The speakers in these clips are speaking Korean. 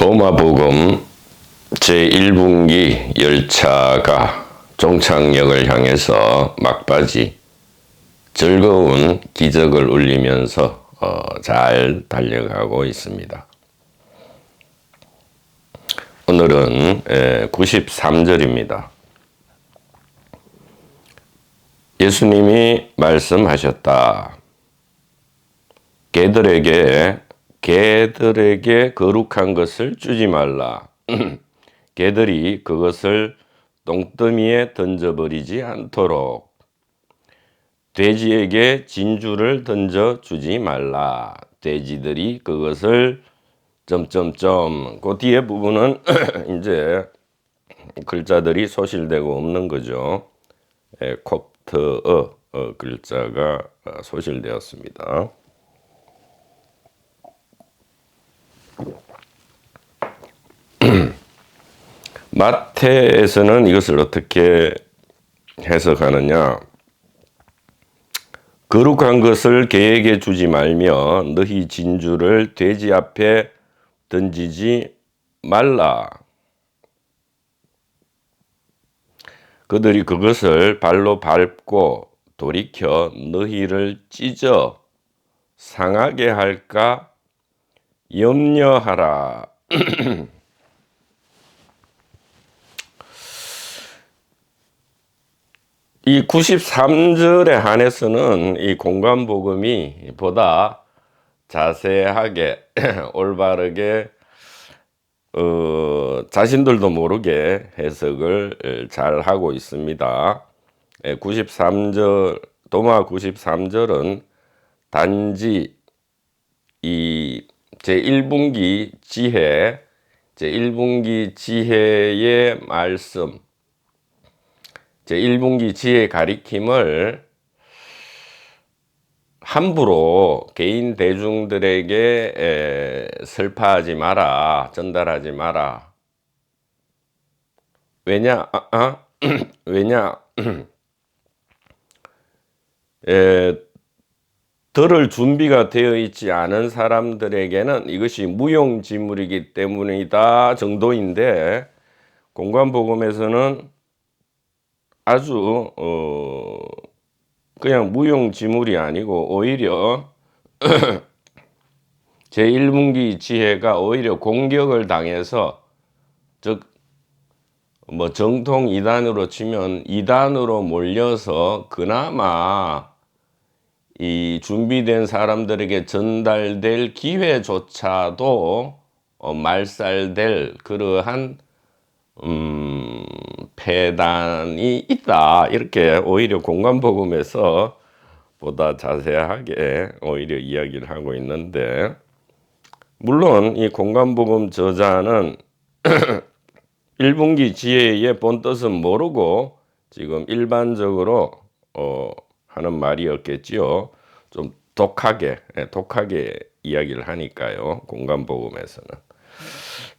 도마복음 제1분기 열차가 종착역을 향해서 막바지 즐거운 기적을 울리면서 잘 달려가고 있습니다. 오늘은 93절입니다. 예수님이 말씀하셨다. 개들에게 거룩한 것을 주지 말라. 개들이 그것을 똥더미에 던져버리지 않도록 돼지에게 진주를 던져주지 말라. 돼지들이 그것을 그 뒤에 부분은 이제 글자들이 소실되고 없는 거죠. 콥트어 글자가 소실되었습니다. 마태에서는 이것을 어떻게 해석하느냐? 거룩한 것을 개에게 주지 말며 너희 진주를 돼지 앞에 던지지 말라. 그들이 그것을 발로 밟고 돌이켜 너희를 찢어 상하게 할까 염려하라. 이 93절에 한해서는 이 공관복음이 보다 자세하게 올바르게 자신들도 모르게 해석을 잘 하고 있습니다. 93절 도마 93절은 단지 이 제1분기 지혜의 말씀, 제1분기 지혜 가리킴을 함부로 개인 대중들에게 설파하지 마라, 전달하지 마라. 왜냐? 들을 준비가 되어 있지 않은 사람들에게는 이것이 무용지물이기 때문이다 정도인데, 공관복음에서는 아주 그냥 무용지물이 아니고 오히려 제1분기 지혜가 오히려 공격을 당해서, 즉 정통 이단으로 치면 이단으로 몰려서 그나마 이 준비된 사람들에게 전달될 기회조차도 말살될 그러한 폐단이 있다. 이렇게 오히려 공관복음에서 보다 자세하게 오히려 이야기를 하고 있는데, 물론 이 공관복음 저자는 1분기 지혜의 본뜻은 모르고 지금 일반적으로 하는 말이었겠지요. 좀 독하게 이야기를 하니까요. 공관복음에서는.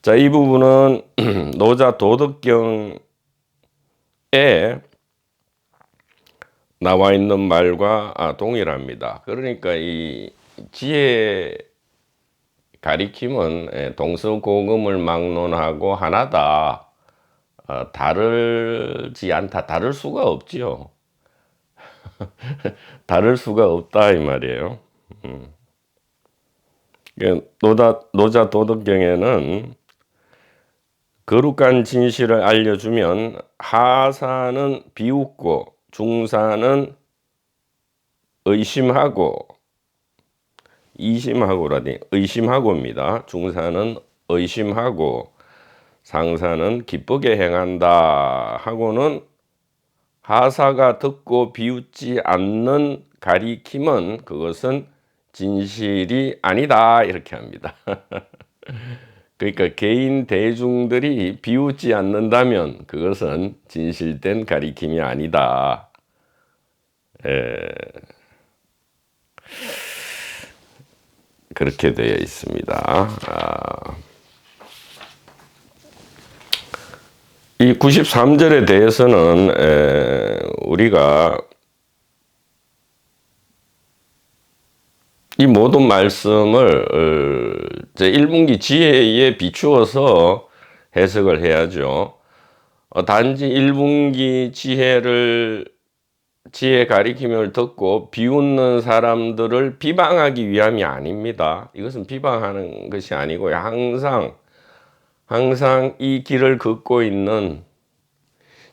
자, 이 부분은 노자 도덕경에 나와 있는 말과 동일합니다. 그러니까 이 지혜 가리킴은 동서고금을 막론하고 하나다. 다르지 않다. 다를 수가 없지요. 다를 수가 없다 이 말이에요. 노자 도덕경에는 거룩한 진실을 알려주면 하사는 비웃고 중사는 의심하고입니다. 중사는 의심하고 상사는 기쁘게 행한다 하고는 하사가 듣고 비웃지 않는 가리킴은 그것은 진실이 아니다 이렇게 합니다. 그러니까 개인 대중들이 비웃지 않는다면 그것은 진실된 가리킴이 아니다. 그렇게 되어 있습니다. 이 93절에 대해서는 우리가 이 모든 말씀을 제 1분기 지혜에 비추어서 해석을 해야죠. 단지 1분기 지혜 가리킴을 듣고 비웃는 사람들을 비방하기 위함이 아닙니다. 이것은 비방하는 것이 아니고요. 항상 이 길을 걷고 있는,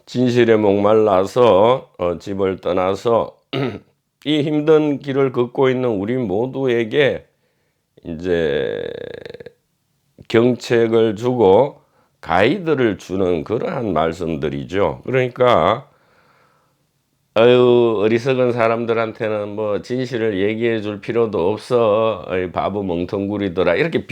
진실에 목말라서 집을 떠나서 이 힘든 길을 걷고 있는 우리 모두에게 이제 경책을 주고 가이드를 주는 그러한 말씀들이죠. 그러니까 어리석은 사람들한테는 뭐 진실을 얘기해 줄 필요도 없어, 바보 멍텅구리더라, 이렇게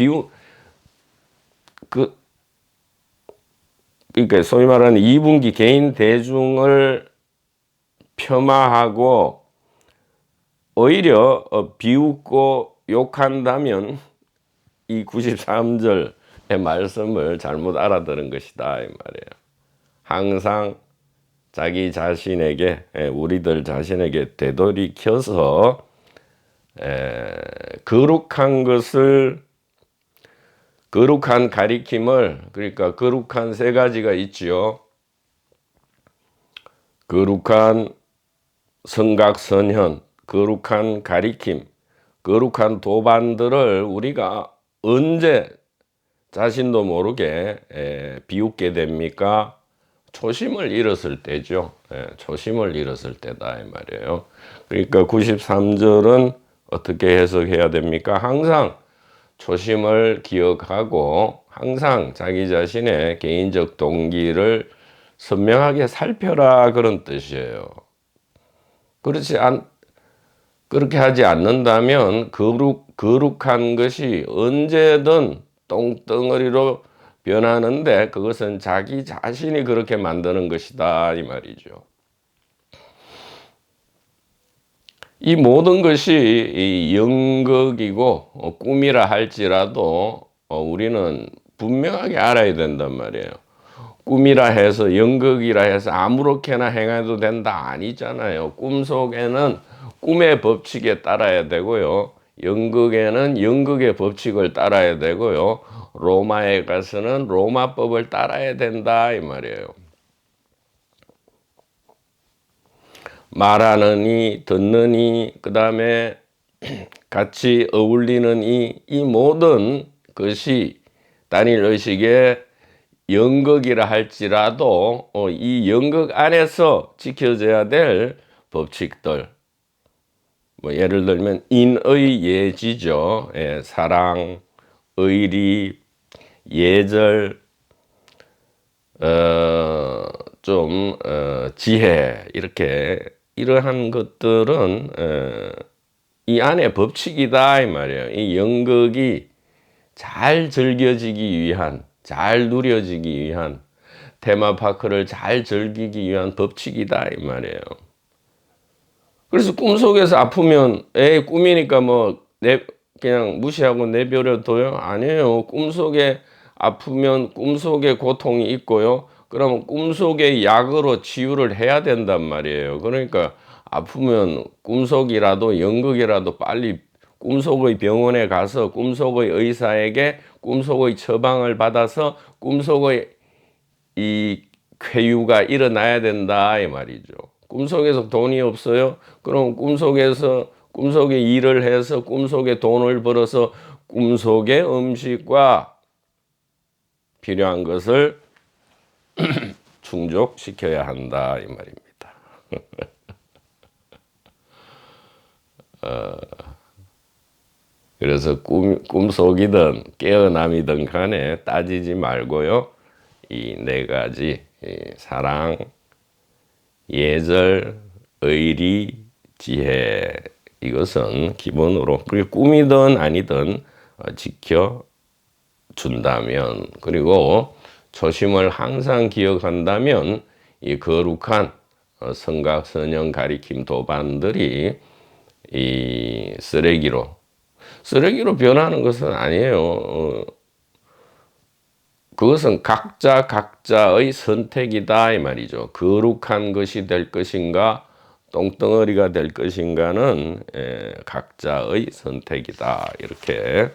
그러니까 소위 말하는 2분기 개인 대중을 폄하하고 오히려 비웃고 욕한다면 이 93절의 말씀을 잘못 알아들은 것이다 이 말이에요. 항상 자기 자신에게, 우리들 자신에게 되돌이켜서 거룩한 가리킴을, 그러니까 거룩한 세 가지가 있지요. 거룩한 성각선현, 거룩한 가리킴, 거룩한 도반들을 우리가 언제 자신도 모르게 비웃게 됩니까? 초심을 잃었을 때죠. 초심을 잃었을 때다 이 말이에요. 그러니까 93절은 어떻게 해석해야 됩니까? 항상 초심을 기억하고 항상 자기 자신의 개인적 동기를 선명하게 살펴라, 그런 뜻이에요. 그렇게 하지 않는다면 거룩한 것이 언제든 똥덩어리로 변하는데, 그것은 자기 자신이 그렇게 만드는 것이다 이 말이죠. 이 모든 것이 연극이고 꿈이라 할지라도 우리는 분명하게 알아야 된단 말이에요. 꿈이라 해서, 연극이라 해서 아무렇게나 행해도 된다 아니잖아요. 꿈속에는 꿈의 법칙에 따라야 되고요, 연극에는 연극의 법칙을 따라야 되고요, 로마에 가서는 로마법을 따라야 된다 이 말이에요. 말하는 이, 듣는 이, 그 다음에 같이 어울리는 이 모든 것이 단일 의식의 연극이라 할지라도 이 연극 안에서 지켜져야 될 법칙들, 뭐 예를 들면 인의 예지죠. 사랑, 의리, 예절, 지혜, 이러한 것들은 이 안에 법칙이다 이 말이에요. 이 연극이 잘 즐겨지기 위한, 잘 누려지기 위한, 테마파크를 잘 즐기기 위한 법칙이다 이 말이에요. 그래서 꿈속에서 아프면 꿈이니까 그냥 무시하고 내버려둬요? 아니에요. 꿈속에 아프면 꿈속에 고통이 있고요, 그러면 꿈속의 약으로 치유를 해야 된단 말이에요. 그러니까 아프면 꿈속이라도 연극이라도 빨리 꿈속의 병원에 가서 꿈속의 의사에게 꿈속의 처방을 받아서 꿈속의 이 쾌유가 일어나야 된다 이 말이죠. 꿈속에서 돈이 없어요? 그럼 꿈속에 일을 해서 꿈속에 돈을 벌어서 꿈속의 음식과 필요한 것을 충족시켜야 한다 이 말입니다. 그래서 꿈속이든 깨어남이든 간에 따지지 말고요, 이 네 가지, 사랑, 예절, 의리, 지혜, 이것은 기본으로, 그리고 꿈이든 아니든 지켜준다면, 그리고 초심을 항상 기억한다면 이 거룩한 성각선영 가리킴 도반들이 이 쓰레기로 변하는 것은 아니에요. 그것은 각자의 선택이다 이 말이죠. 거룩한 것이 될 것인가, 똥덩어리가 될 것인가는 각자의 선택이다. 이렇게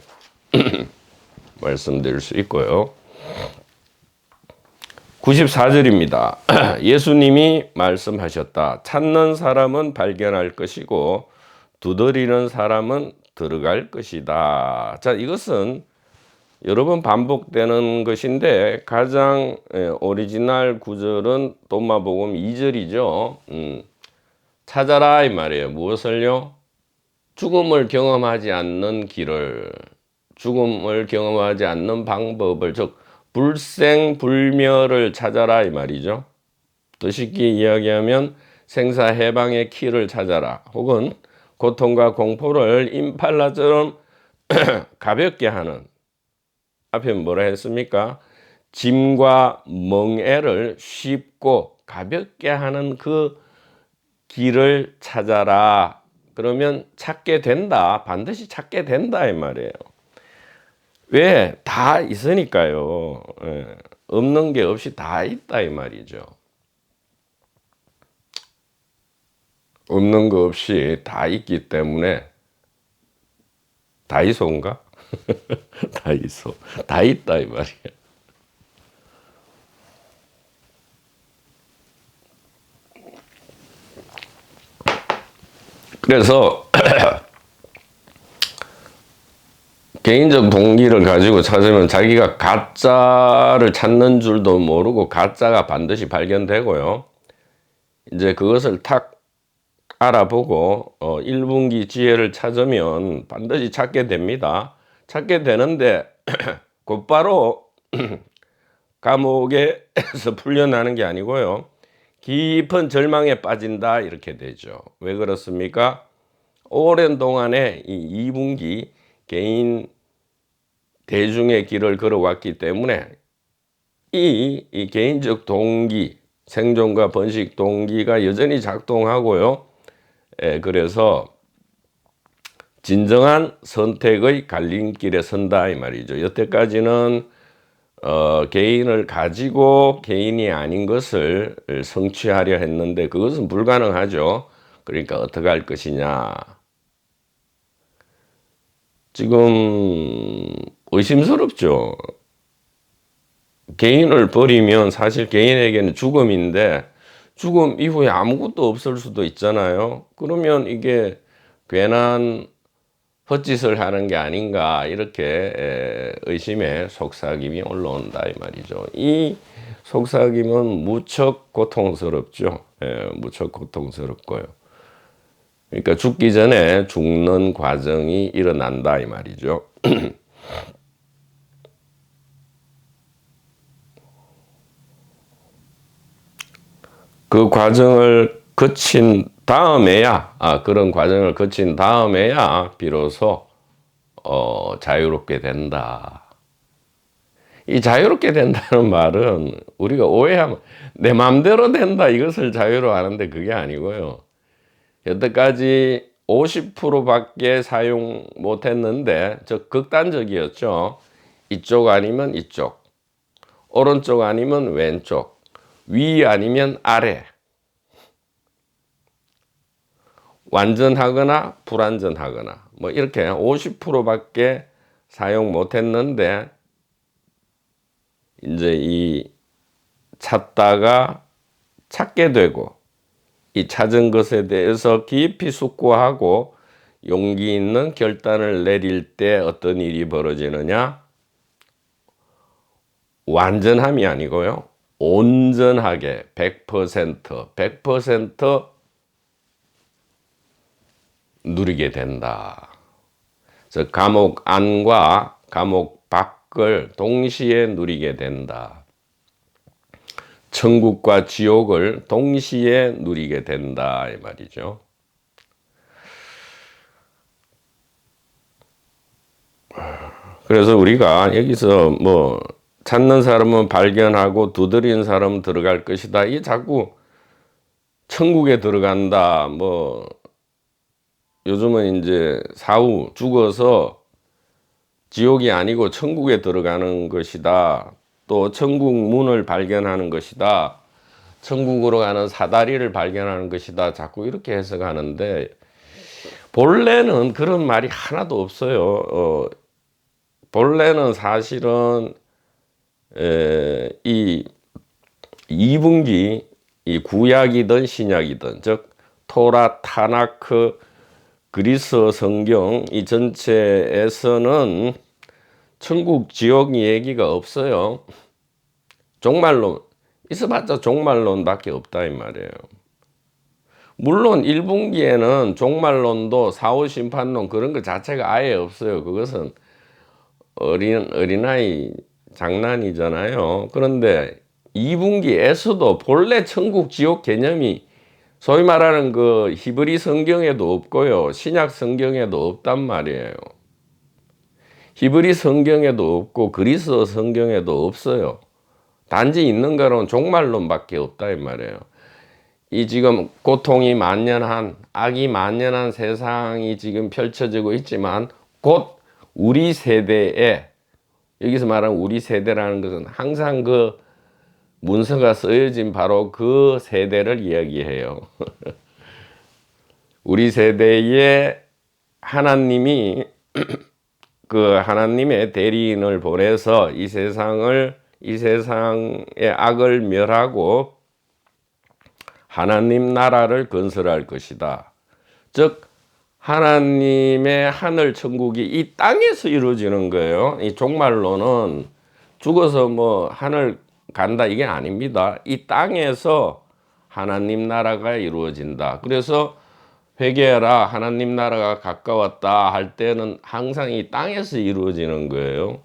말씀드릴 수 있고요. 94절입니다. 예수님이 말씀하셨다. 찾는 사람은 발견할 것이고 두드리는 사람은 들어갈 것이다. 자, 이것은 여러 번 반복되는 것인데 가장 오리지널 구절은 도마복음 2절이죠. 찾아라 이 말이에요. 무엇을요? 죽음을 경험하지 않는 길을, 죽음을 경험하지 않는 방법을, 즉 불생불멸을 찾아라 이 말이죠. 더 쉽게 이야기하면 생사해방의 키를 찾아라, 혹은 고통과 공포를 임팔라처럼 가볍게 하는, 앞에 뭐라 했습니까? 짐과 멍에를 쉽고 가볍게 하는 그 길을 찾아라. 그러면 찾게 된다. 반드시 찾게 된다 이 말이에요. 왜? 다 있으니까요. 없는 게 없이 다 있다 이 말이죠. 없는 거 없이 다 있기 때문에, 다이소인가? 다이소. 다 있다 이 말이에요. 그래서 개인적 동기를 가지고 찾으면 자기가 가짜를 찾는 줄도 모르고 가짜가 반드시 발견되고요. 이제 그것을 탁 알아보고 1분기 지혜를 찾으면 반드시 찾게 됩니다. 찾게 되는데 곧바로 감옥에서 풀려나는 게 아니고요. 깊은 절망에 빠진다 이렇게 되죠. 왜 그렇습니까? 오랜 동안에 이 2분기 개인 대중의 길을 걸어왔기 때문에 이 개인적 동기, 생존과 번식 동기가 여전히 작동하고요. 그래서 진정한 선택의 갈림길에 선다 이 말이죠. 여태까지는 개인을 가지고 개인이 아닌 것을 성취하려 했는데 그것은 불가능하죠. 그러니까 어떻게 할 것이냐. 지금 의심스럽죠. 개인을 버리면 사실 개인에게는 죽음인데 죽음 이후에 아무것도 없을 수도 있잖아요. 그러면 이게 괜한 헛짓을 하는 게 아닌가, 이렇게 의심의 속삭임이 올라온다 이 말이죠. 이 속삭임은 무척 고통스럽죠. 무척 고통스럽고요. 그러니까 죽기 전에 죽는 과정이 일어난다 이 말이죠. 그 과정을 거친 다음에야, 그런 과정을 거친 다음에야 비로소 자유롭게 된다. 이 자유롭게 된다는 말은 우리가 오해하면 내 마음대로 된다 이것을 자유로 하는데 그게 아니고요. 여태까지 50%밖에 사용 못했는데, 저 극단적이었죠. 이쪽 아니면 이쪽, 오른쪽 아니면 왼쪽, 위 아니면 아래, 완전하거나 불완전하거나 뭐 이렇게 50%밖에 사용 못했는데 이제 이 찾다가 찾게 되고, 이 찾은 것에 대해서 깊이 숙고하고 용기 있는 결단을 내릴 때 어떤 일이 벌어지느냐? 완전함이 아니고요, 온전하게 100% 누리게 된다. 즉 감옥 안과 감옥 밖을 동시에 누리게 된다. 천국과 지옥을 동시에 누리게 된다 이 말이죠. 그래서 우리가 여기서 뭐 찾는 사람은 발견하고 두드리는 사람은 들어갈 것이다, 이게 자꾸 천국에 들어간다, 뭐 요즘은 이제 사후 죽어서 지옥이 아니고 천국에 들어가는 것이다, 또 천국 문을 발견하는 것이다, 천국으로 가는 사다리를 발견하는 것이다. 자꾸 이렇게 해석하는데 본래는 그런 말이 하나도 없어요. 본래는 사실은 이 이분기 이 구약이든 신약이든 즉 토라, 타나크, 그리스 성경 이 전체에서는 천국 지옥 얘기가 없어요. 종말론 있어봤자 종말론밖에 없다 이 말이에요. 물론 1분기에는 종말론도 사후 심판론 그런 것 자체가 아예 없어요. 그것은 어린아이 장난이잖아요. 그런데 2분기에서도 본래 천국 지옥 개념이 소위 말하는 그 히브리 성경에도 없고요. 신약 성경에도 없단 말이에요. 히브리 성경에도 없고 그리스 성경에도 없어요. 단지 있는 거는 종말론밖에 없다 이 말이에요. 이 지금 고통이 만연한 악이 만연한 세상이 지금 펼쳐지고 있지만 곧 우리 세대에 여기서 말하는 우리 세대라는 것은 항상 그 문서가 쓰여진 바로 그 세대를 이야기해요. 우리 세대에 하나님이 그 하나님의 대리인을 보내서 이 세상의 악을 멸하고 하나님 나라를 건설할 것이다. 즉 하나님의 하늘 천국이 이 땅에서 이루어지는 거예요. 이 종말론은 죽어서 뭐 하늘 간다 이게 아닙니다. 이 땅에서 하나님 나라가 이루어진다. 그래서 회개하라 하나님 나라가 가까웠다 할 때는 항상 이 땅에서 이루어지는 거예요.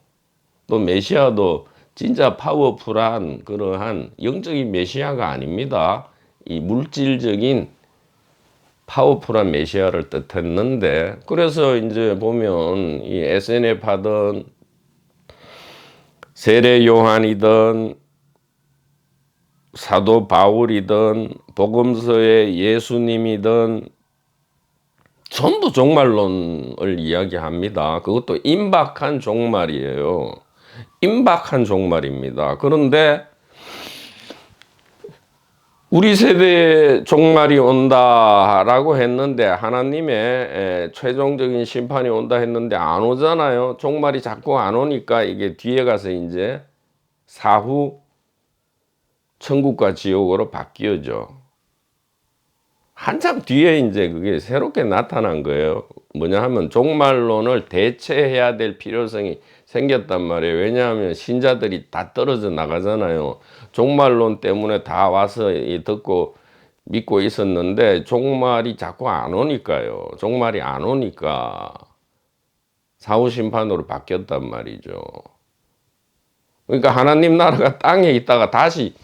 또 메시아도 진짜 파워풀한 그러한 영적인 메시아가 아닙니다. 이 물질적인 파워풀한 메시아를 뜻했는데 그래서 이제 보면 이 SNF 하던 세례 요한이든 사도 바울이든 복음서의 예수님이든 전부 종말론을 이야기합니다. 그것도 임박한 종말이에요. 임박한 종말입니다. 그런데 우리 세대에 종말이 온다라고 했는데 하나님의 최종적인 심판이 온다 했는데 안 오잖아요. 종말이 자꾸 안 오니까 이게 뒤에 가서 이제 사후 천국과 지옥으로 바뀌어져. 한참 뒤에 이제 그게 새롭게 나타난 거예요. 뭐냐 하면 종말론을 대체해야 될 필요성이 생겼단 말이에요. 왜냐하면 신자들이 다 떨어져 나가잖아요. 종말론 때문에 다 와서 듣고 믿고 있었는데 종말이 자꾸 안 오니까요. 종말이 안 오니까 사후 심판으로 바뀌었단 말이죠. 그러니까 하나님 나라가 땅에 있다가 다시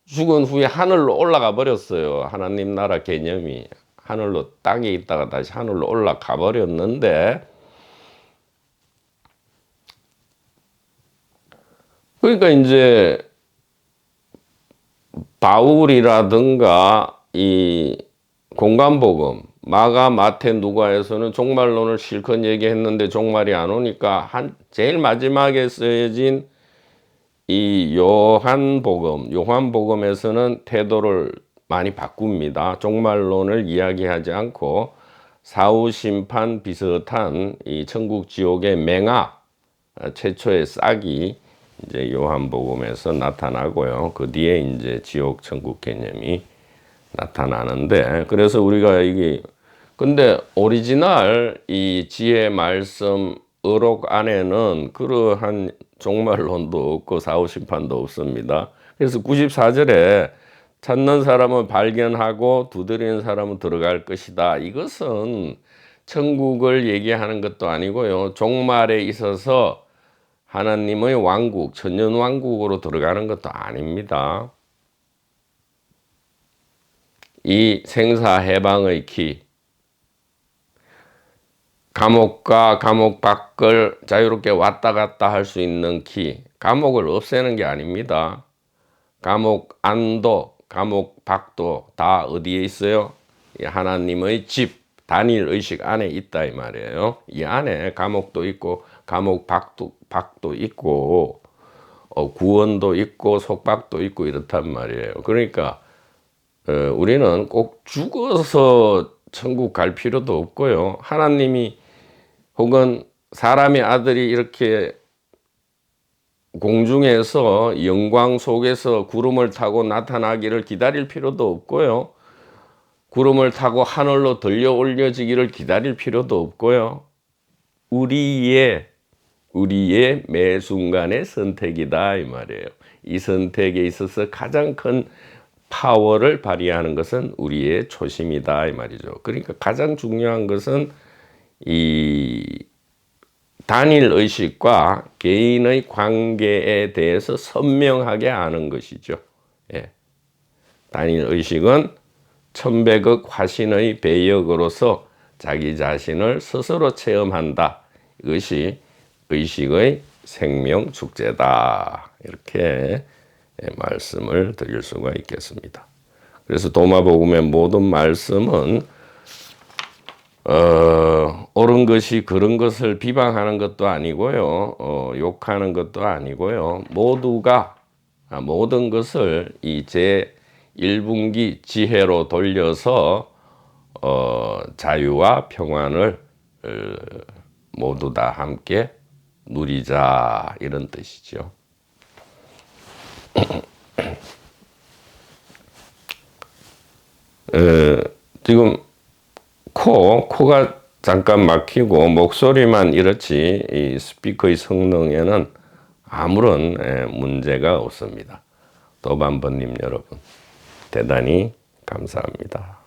죽은 후에 하늘로 올라가 버렸어요. 하나님 나라 개념이 하늘로 땅에 있다가 다시 하늘로 올라가 버렸는데 그러니까 이제 바울이라든가 이 공간복음 마가 마태 누가에서는 종말론을 실컷 얘기했는데 종말이 안 오니까 제일 마지막에 쓰여진 이 요한복음에서는 태도를 많이 바꿉니다. 종말론을 이야기하지 않고 사후 심판 비슷한 이 천국 지옥의 맹악 최초의 싹이 이제 요한복음에서 나타나고요. 그 뒤에 이제 지옥 천국 개념이 나타나는데 그래서 우리가 이게 근데 오리지널 이 지혜 말씀 의록 안에는 그러한 종말론도 없고 사후 심판도 없습니다. 그래서 94절에 찾는 사람은 발견하고 두드리는 사람은 들어갈 것이다. 이것은 천국을 얘기하는 것도 아니고요. 종말에 있어서 하나님의 왕국, 천년왕국으로 들어가는 것도 아닙니다. 이 생사해방의 키, 감옥과 감옥 밖을 자유롭게 왔다 갔다 할 수 있는 키, 감옥을 없애는 게 아닙니다. 감옥 안도, 감옥 밖도 다 어디에 있어요? 하나님의 집, 단일 의식 안에 있다 이 말이에요. 이 안에 감옥도 있고 감옥 밖도 있고 구원도 있고 속박도 있고 이렇단 말이에요. 그러니까 우리는 꼭 죽어서 천국 갈 필요도 없고요. 하나님이 혹은 사람의 아들이 이렇게 공중에서 영광 속에서 구름을 타고 나타나기를 기다릴 필요도 없고요. 구름을 타고 하늘로 들려 올려지기를 기다릴 필요도 없고요. 우리의 매 순간의 선택이다 이 말이에요. 이 선택에 있어서 가장 큰 파워를 발휘하는 것은 우리의 초심이다 이 말이죠. 그러니까 가장 중요한 것은 이 단일 의식과 개인의 관계에 대해서 선명하게 아는 것이죠. 예. 단일 의식은 천백억 화신의 배역으로서 자기 자신을 스스로 체험한다. 이것이 의식의 생명 축제다. 이렇게 말씀을 드릴 수가 있겠습니다. 그래서 도마복음의 모든 말씀은 옳은 것이 그런 것을 비방하는 것도 아니고요, 욕하는 것도 아니고요, 모두가 모든 것을 이 제 1분기 지혜로 돌려서 자유와 평안을 모두 다 함께 누리자 이런 뜻이죠. 지금 코가 잠깐 막히고 목소리만 이렇지 이 스피커의 성능에는 아무런 문제가 없습니다. 도반번님 여러분 대단히 감사합니다.